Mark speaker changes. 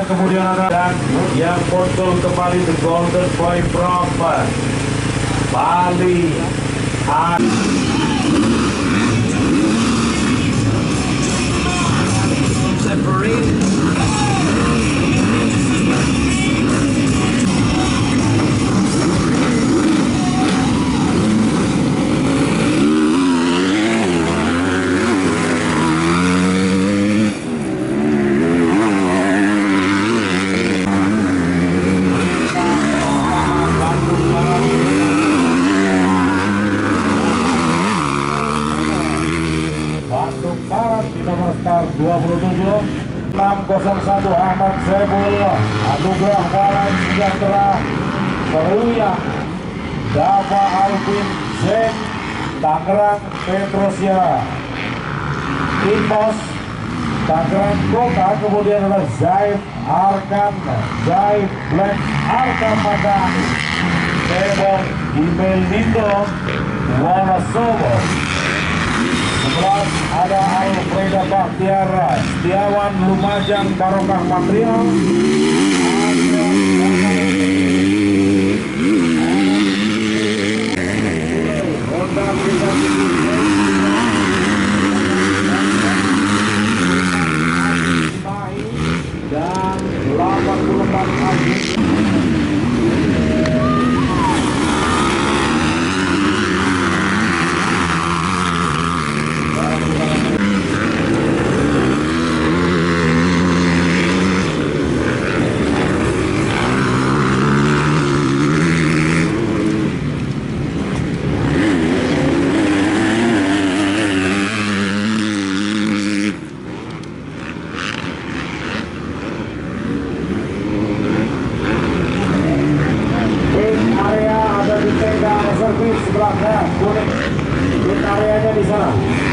Speaker 1: kemudian ada dan yang muncul kembali the golden boy from Bali. Bandung Barat di nomor start 27 601 Ahmad Sebul Anugrah Walan Sejahtera Peruya Dava Alvin Zen Tangerang Petrosia Impos Tangerang Kota, kemudian ada Zaid Arkan Zaid Black Arkamada Tebong Email Nito Wonosobo. 11 ada Alfreda Baktiara Setiawan Lumajang Barokah Material dan 84 Agustus. Servis sebelahnya kuning, areanya di sana.